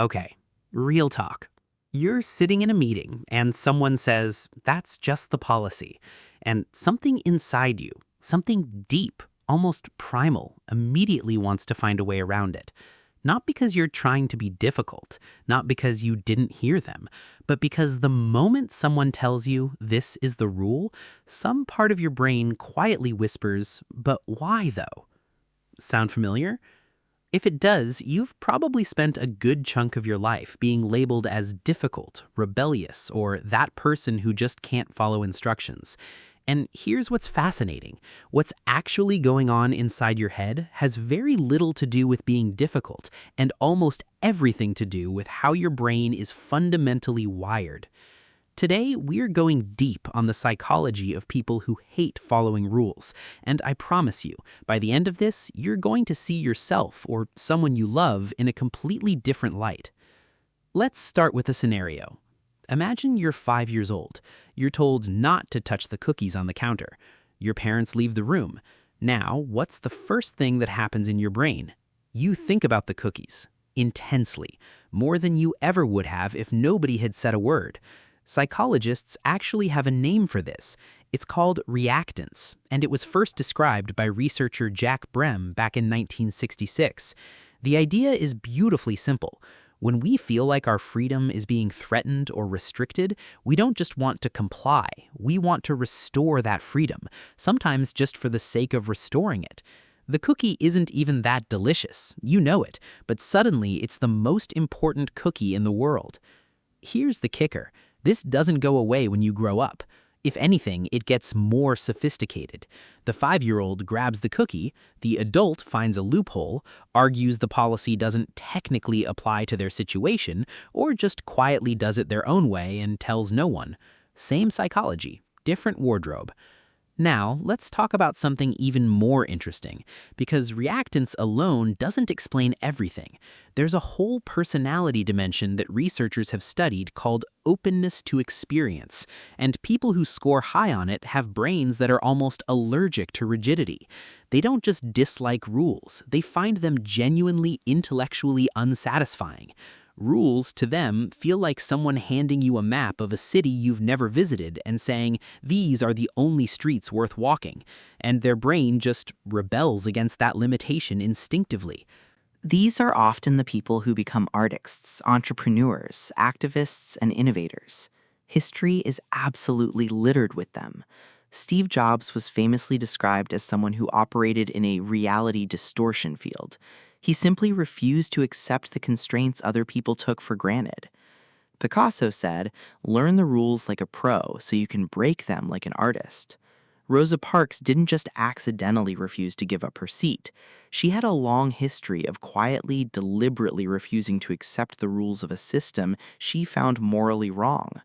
Okay, real talk. You're sitting in a meeting and someone says, that's just the policy. And something inside you, something deep, almost primal, immediately wants to find a way around it. Not because you're trying to be difficult, not because you didn't hear them, but because the moment someone tells you this is the rule, some part of your brain quietly whispers, but why though? Sound familiar? If it does, you've probably spent a good chunk of your life being labeled as difficult, rebellious, or that person who just can't follow instructions. And here's what's fascinating. What's actually going on inside your head has very little to do with being difficult and almost everything to do with how your brain is fundamentally wired. Today, we're going deep on the psychology of people who hate following rules, and I promise you, by the end of this, you're going to see yourself or someone you love in a completely different light. Let's start with a scenario. Imagine you're 5 years old. You're told not to touch the cookies on the counter. Your parents leave the room. Now, what's the first thing that happens in your brain? You think about the cookies, intensely, more than you ever would have if nobody had said a word. Psychologists actually have a name for this. It's called reactance, and it was first described by researcher Jack Brem back in 1966. The idea is beautifully simple. When we feel like our freedom is being threatened or restricted, we don't just want to comply, we want to restore that freedom, sometimes just for the sake of restoring it. The cookie isn't even that delicious, you know it, but suddenly it's the most important cookie in the world. Here's the kicker. This doesn't go away when you grow up. If anything, it gets more sophisticated. The 5-year-old grabs the cookie, the adult finds a loophole, argues the policy doesn't technically apply to their situation, or just quietly does it their own way and tells no one. Same psychology, different wardrobe. Now, let's talk about something even more interesting, because reactance alone doesn't explain everything. There's a whole personality dimension that researchers have studied called openness to experience, and people who score high on it have brains that are almost allergic to rigidity. They don't just dislike rules, they find them genuinely intellectually unsatisfying. Rules, to them, feel like someone handing you a map of a city you've never visited and saying, these are the only streets worth walking, and their brain just rebels against that limitation instinctively. These are often the people who become artists, entrepreneurs, activists, and innovators. History is absolutely littered with them. Steve Jobs was famously described as someone who operated in a reality distortion field. He simply refused to accept the constraints other people took for granted. Picasso said, "Learn the rules like a pro so you can break them like an artist." Rosa Parks didn't just accidentally refuse to give up her seat. She had a long history of quietly, deliberately refusing to accept the rules of a system she found morally wrong.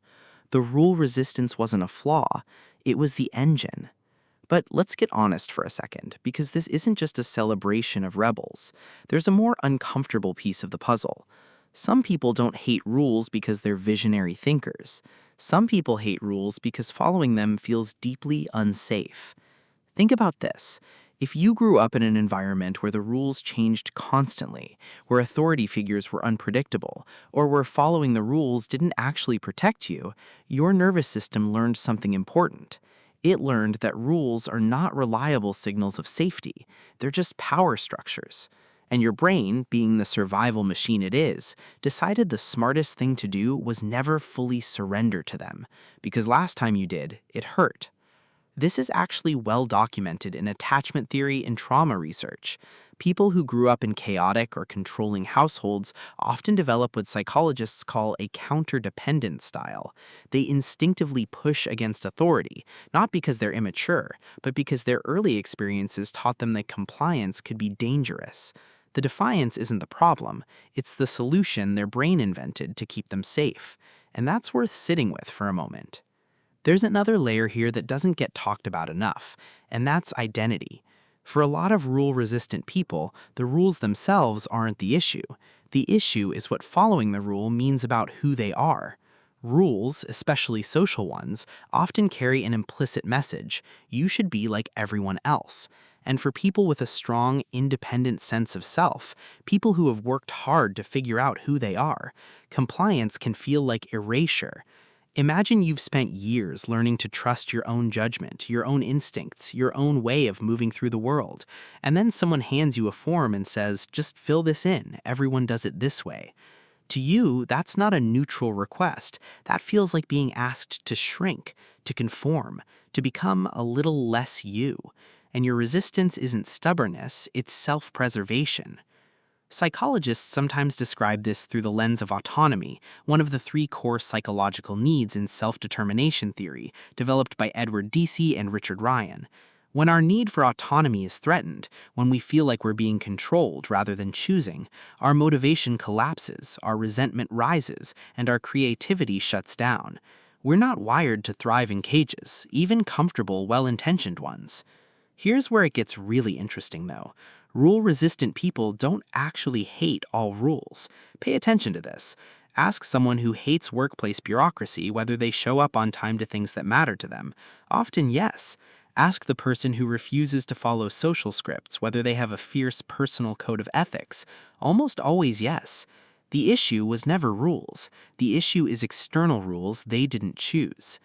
The rule resistance wasn't a flaw, it was the engine. But let's get honest for a second, because this isn't just a celebration of rebels. There's a more uncomfortable piece of the puzzle. Some people don't hate rules because they're visionary thinkers. Some people hate rules because following them feels deeply unsafe. Think about this. If you grew up in an environment where the rules changed constantly, where authority figures were unpredictable, or where following the rules didn't actually protect you, your nervous system learned something important. It learned that rules are not reliable signals of safety. They're just power structures. And your brain, being the survival machine it is, decided the smartest thing to do was never fully surrender to them, because last time you did, it hurt. This is actually well documented in attachment theory and trauma research. People who grew up in chaotic or controlling households often develop what psychologists call a counter-dependent style. They instinctively push against authority, not because they're immature, but because their early experiences taught them that compliance could be dangerous. The defiance isn't the problem, it's the solution their brain invented to keep them safe. And that's worth sitting with for a moment. There's another layer here that doesn't get talked about enough, and that's identity. For a lot of rule-resistant people, the rules themselves aren't the issue. The issue is what following the rule means about who they are. Rules, especially social ones, often carry an implicit message: you should be like everyone else. And for people with a strong, independent sense of self, people who have worked hard to figure out who they are, compliance can feel like erasure. Imagine you've spent years learning to trust your own judgment, your own instincts, your own way of moving through the world, and then someone hands you a form and says, just fill this in, everyone does it this way. To you, that's not a neutral request. That feels like being asked to shrink, to conform, to become a little less you. And your resistance isn't stubbornness, it's self-preservation. Psychologists sometimes describe this through the lens of autonomy, one of the three core psychological needs in self-determination theory, developed by Edward Deci and Richard Ryan. When our need for autonomy is threatened, when we feel like we're being controlled rather than choosing, our motivation collapses, our resentment rises, and our creativity shuts down. We're not wired to thrive in cages, even comfortable, well-intentioned ones. Here's where it gets really interesting, though. Rule-resistant people don't actually hate all rules. Pay attention to this. Ask someone who hates workplace bureaucracy whether they show up on time to things that matter to them. Often, yes. Ask the person who refuses to follow social scripts whether they have a fierce personal code of ethics. Almost always, yes. The issue was never rules. The issue is external rules they didn't choose.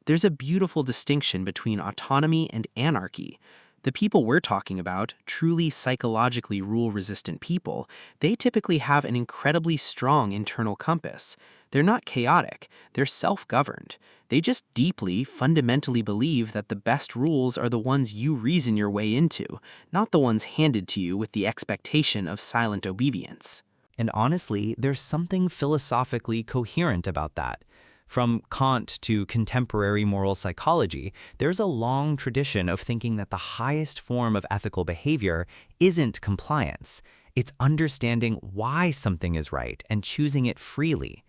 There's a beautiful distinction between autonomy and anarchy. The people we're talking about, truly psychologically rule-resistant people, they typically have an incredibly strong internal compass. They're not chaotic, they're self-governed. They just deeply, fundamentally believe that the best rules are the ones you reason your way into, not the ones handed to you with the expectation of silent obedience. And honestly, there's something philosophically coherent about that. From Kant to contemporary moral psychology, there's a long tradition of thinking that the highest form of ethical behavior isn't compliance. It's understanding why something is right and choosing it freely.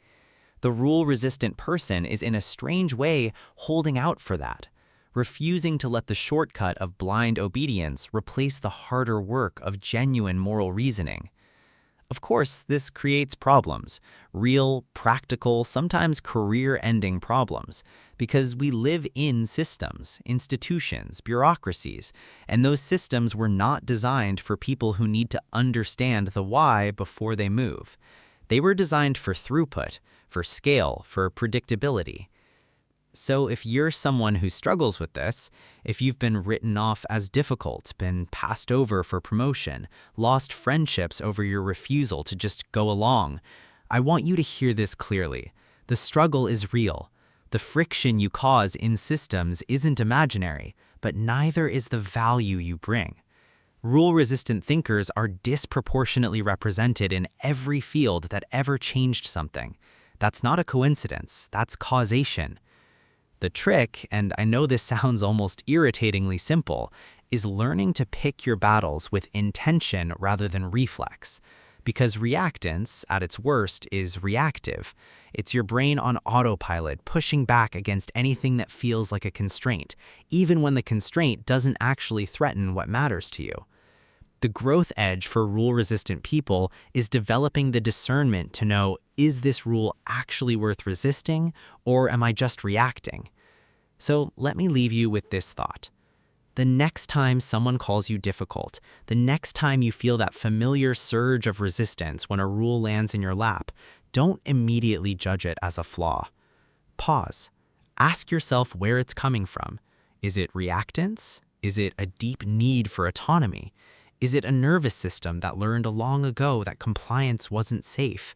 The rule-resistant person is in a strange way holding out for that, refusing to let the shortcut of blind obedience replace the harder work of genuine moral reasoning. Of course, this creates problems, real, practical, sometimes career-ending problems, because we live in systems, institutions, bureaucracies, and those systems were not designed for people who need to understand the why before they move. They were designed for throughput, for scale, for predictability. So if you're someone who struggles with this, if you've been written off as difficult, been passed over for promotion, lost friendships over your refusal to just go along, I want you to hear this clearly. The struggle is real. The friction you cause in systems isn't imaginary, but neither is the value you bring. Rule-resistant thinkers are disproportionately represented in every field that ever changed something. That's not a coincidence, that's causation. The trick, and I know this sounds almost irritatingly simple, is learning to pick your battles with intention rather than reflex. Because reactance, at its worst, is reactive. It's your brain on autopilot pushing back against anything that feels like a constraint, even when the constraint doesn't actually threaten what matters to you. The growth edge for rule-resistant people is developing the discernment to know, is this rule actually worth resisting, or am I just reacting? So let me leave you with this thought. The next time someone calls you difficult, the next time you feel that familiar surge of resistance when a rule lands in your lap, don't immediately judge it as a flaw. Pause. Ask yourself where it's coming from. Is it reactance? Is it a deep need for autonomy? Is it a nervous system that learned long ago that compliance wasn't safe?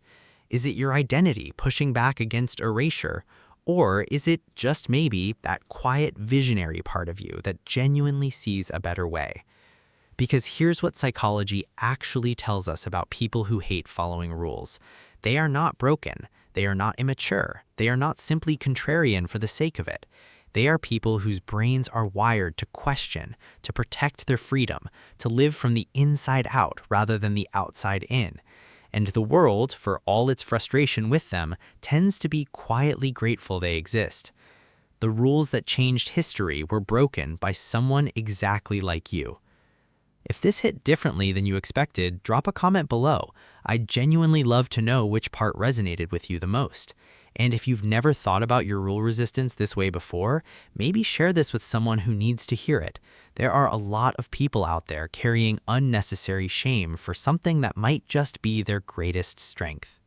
Is it your identity pushing back against erasure? Or is it just maybe that quiet visionary part of you that genuinely sees a better way? Because here's what psychology actually tells us about people who hate following rules. They are not broken. They are not immature. They are not simply contrarian for the sake of it. They are people whose brains are wired to question, to protect their freedom, to live from the inside out rather than the outside in. And the world, for all its frustration with them, tends to be quietly grateful they exist. The rules that changed history were broken by someone exactly like you. If this hit differently than you expected, drop a comment below. I'd genuinely love to know which part resonated with you the most. And if you've never thought about your rule resistance this way before, maybe share this with someone who needs to hear it. There are a lot of people out there carrying unnecessary shame for something that might just be their greatest strength.